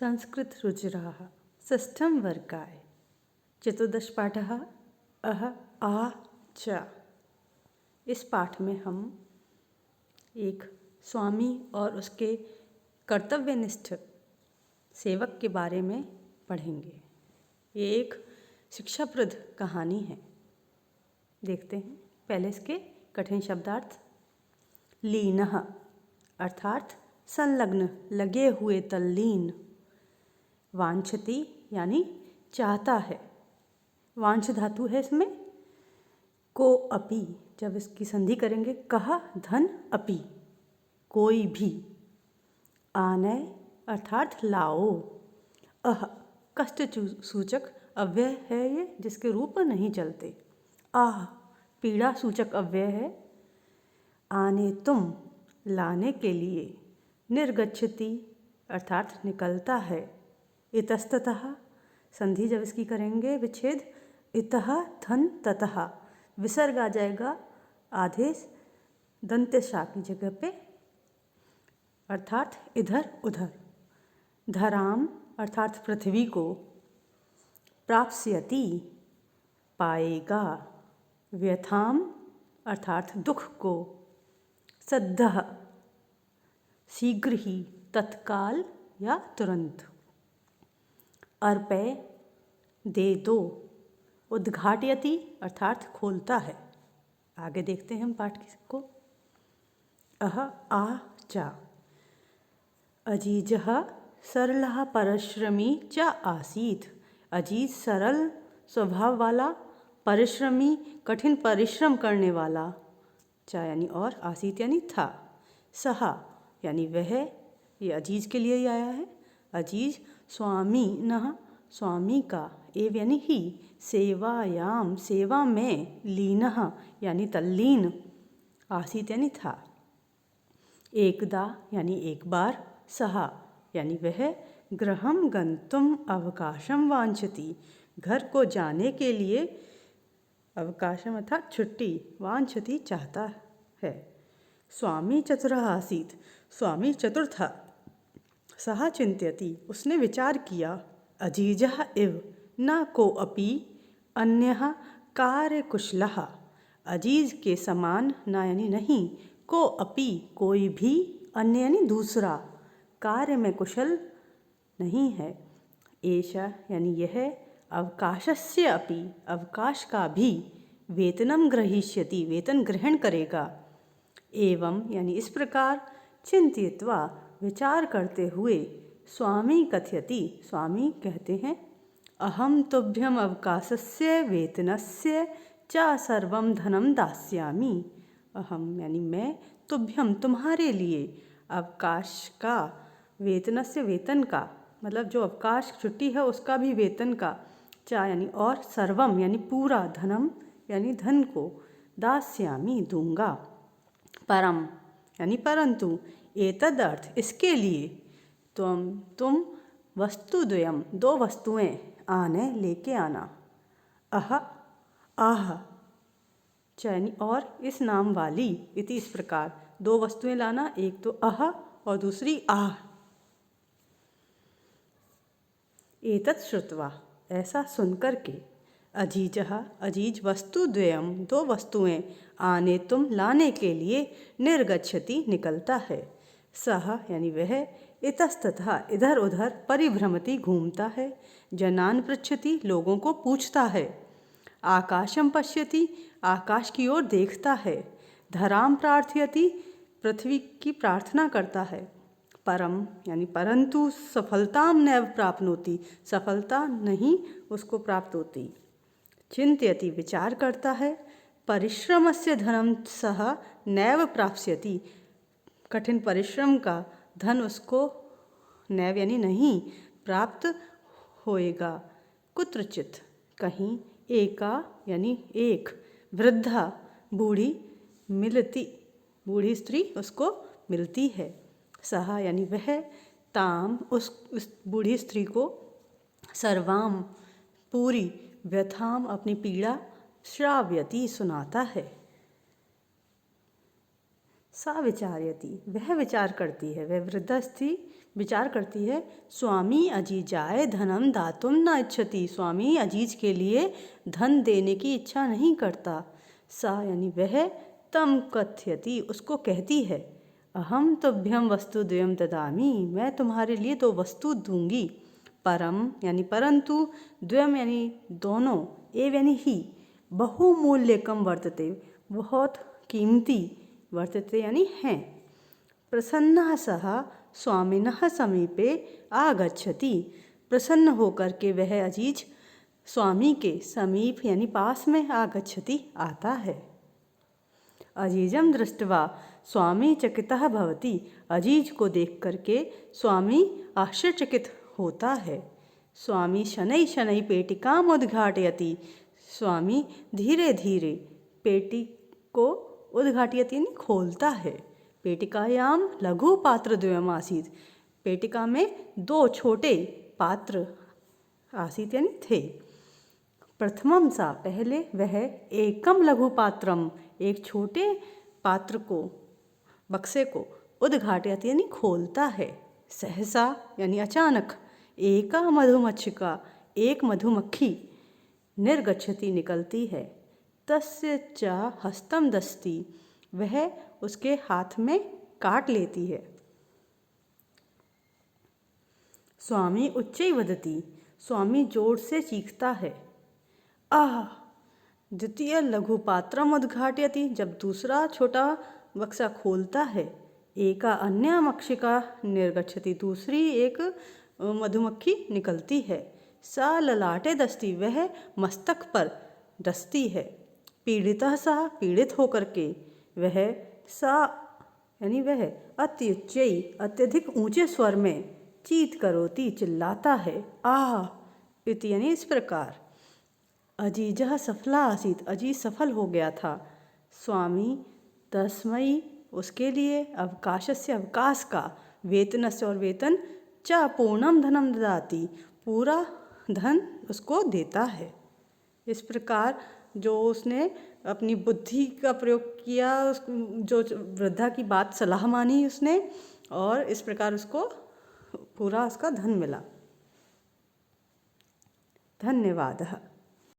संस्कृतरुचिराः षष्ठं वर्गाय चतुर्दशपाठः अह आ च। इस पाठ में हम एक स्वामी और उसके कर्तव्यनिष्ठ सेवक के बारे में पढ़ेंगे। ये एक शिक्षाप्रद कहानी है। देखते हैं पहले इसके कठिन शब्दार्थ। लीनः अर्थात संलग्न, लगे हुए, तल्लीन। वांछति यानी चाहता है, वांछ धातु है इसमें। को अपि, जब इसकी संधि करेंगे कह धन अपि, कोई भी। आनय अर्थात लाओ। अह कष्ट सूचक अव्यय है ये, जिसके रूप नहीं चलते। आह पीड़ा सूचक अव्यय है। आने तुम लाने के लिए। निर्गच्छति अर्थात निकलता है। इतस्ततः संधि जब इसकी करेंगे विच्छेद, इतः धन ततः, विसर्ग आ जाएगा आदेश दंत्यशा की जगह पे, अर्थात इधर उधर। धराम अर्थात पृथ्वी को। प्राप्स्यति पाएगा। व्यथाम अर्थात दुख को। सद्यः शीघ्र ही, तत्काल या तुरंत। अर्पय दे दो। उद्घाटयति अर्थात खोलता है। आगे देखते हैं हम पाठ को। अह आ च। अजीजः सरलः परिश्रमी च आसीत्। अजीज सरल स्वभाव वाला, परिश्रमी कठिन परिश्रम करने वाला। च यानी और, आसीत यानी था। सह यानी वह, ये अजीज के लिए ही आया है। अजीज स्वामी नः स्वामी का, एव यानी ही। सेवायाम सेवा में, लीनः यानी तल्लीन, आसीत यानी था। एकदा यानी एक बार। सह यानी वह। गृहं गन्तुम् अवकाशं वाञ्छति, घर को जाने के लिए। अवकाशम अर्थात छुट्टी, वाञ्छति चाहता है। स्वामी चतुरः आसीत्, स्वामी चतुर था। सः चिंत्यति उसने विचार किया। अजीजः इव न को अपि अन्यः कार्यकुशलः, अजीज के समान, न यानी नहीं, को अपि कोई भी, अन्य यानी दूसरा, कार्य में कुशल नहीं है। एषा यानी यह, अवकाशस्य अपि अवकाश का भी, वेतनम ग्रहीष्यति वेतन ग्रहण करेगा। एवं यानी इस प्रकार, चिंतयित्वा विचार करते हुए, स्वामी कथयति स्वामी कहते हैं। अहम तुभ्यम अवकाशस्य वेतनस्य च सर्वं धनम दास्यामि। अहम यानी मैं, तुभ्यम तुम्हारे लिए, अवकाश का, वेतनस्य वेतन का, मतलब जो अवकाश छुट्टी है उसका भी वेतन का, चा यानी और, सर्वम यानी पूरा, धनम यानी धन को, दास्यामि दूंगा। परम यानी परंतु, एतद अर्थ इसके लिए, तुम वस्तुद्वयम दो वस्तुएं, आने लेके आना। अह आह यानी और, इस नाम वाली, इति इस प्रकार, दो वस्तुएं लाना, एक तो अह और दूसरी आह। एतत् श्रुत्वा ऐसा सुनकर के। अजीजः अजीज वस्तुद्वयम दो वस्तुएं, आने तुम लाने के लिए, निर्गच्छति निकलता है। सह यानी वह। इतस्ततः इधर उधर, परिभ्रमति घूमता है। जनान पृच्छति लोगों को पूछता है। आकाशम पश्यति आकाश की ओर देखता है। धराम प्रार्थयति पृथ्वी की प्रार्थना करता है। परम यानी परंतु, सफलताम नैव प्राप्नोति सफलता नहीं उसको प्राप्त होती। चिंतयति विचार करता है। परिश्रमस्य धनम सह नैव प्राप्स्यति, कठिन परिश्रम का धन उसको, नैव यानी नहीं, प्राप्त होएगा। कुत्रचित कहीं, एका यानी एक, वृद्धा बूढ़ी, मिलती बूढ़ी स्त्री उसको मिलती है। सह यानी वह, ताम उस बूढ़ी स्त्री को, सर्वाम पूरी, व्यथाम अपनी पीड़ा, श्राव्यति सुनाता है। सा विचार्यति, वह विचार करती है, वह वृद्धा स्त्री विचार करती है। स्वामी अजीजाय धनम दातुम न इच्छति, स्वामी अजीज के लिए धन देने की इच्छा नहीं करता। सा यानी वह, तम कथयति, उसको कहती है, अहम तुभ्यम वस्तु द्वयम ददामि, मैं तुम्हारे लिए 2 वस्तु दूंगी। परम यानी परंतु, द्वयम यानी दोनों, एव यानी ही, बहुमूल्यकम वर्तते, बहुत कीमती, वर्तते यानी हैं। प्रसन्नः सः स्वामिनः समीपे आगच्छति, प्रसन्न होकर के वह अजीज स्वामी के समीप यानी पास में आगच्छति, आता है। अजीजम दृष्ट्वा स्वामी चकितः भवति, अजीज को देख करके स्वामी आश्चर्यचकित होता है। स्वामी शनै शनै पेटिकाम उद्घाटयति, स्वामी धीरे धीरे पेटी को उद्घाटयति यानी खोलता है। पेटिकायाम लघु पात्र द्वयम आसीत्, पेटिका में 2 छोटे पात्र आसीत् यानी थे। प्रथमम सा, पहले वह, एकम लघु पात्रम, एक छोटे पात्र को, बक्से को, उद्घाटयति यानी खोलता है। सहसा यानी अचानक, एका मधुमक्षिका, एक मधुमक्खी, निर्गच्छति निकलती है। तस्य च हस्तम दस्ति, वह उसके हाथ में काट लेती है। स्वामी उच्चै वदति, स्वामी जोर से चीखता है। आह! द्वितीय लघु पात्रम उद्घाटयति, जब दूसरा छोटा बक्सा खोलता है। एका अन्य मक्षिका निर्गच्छति, दूसरी एक मधुमक्खी निकलती है। सा ललाटे दस्ति, वह मस्तक पर डसती है। पीड़ितः सा, पीड़ित होकर के वह, सा यानी वह, अत्युच्चै, अत्यधिक ऊंचे स्वर में, चीत करोति, चिल्लाता है। आह! इति यानी इस प्रकार। अजीजः सफला आसीत्, अजीज सफल हो गया था। स्वामी तस्मै, उसके लिए, अवकाशस्य, अवकाश का, वेतनस्य, और वेतन, च पूर्णम धनम ददाति, पूरा धन उसको देता है। इस प्रकार जो उसने अपनी बुद्धि का प्रयोग किया, जो वृद्धा की बात सलाह मानी उसने, और इस प्रकार उसको पूरा उसका धन मिला। धन्यवाद।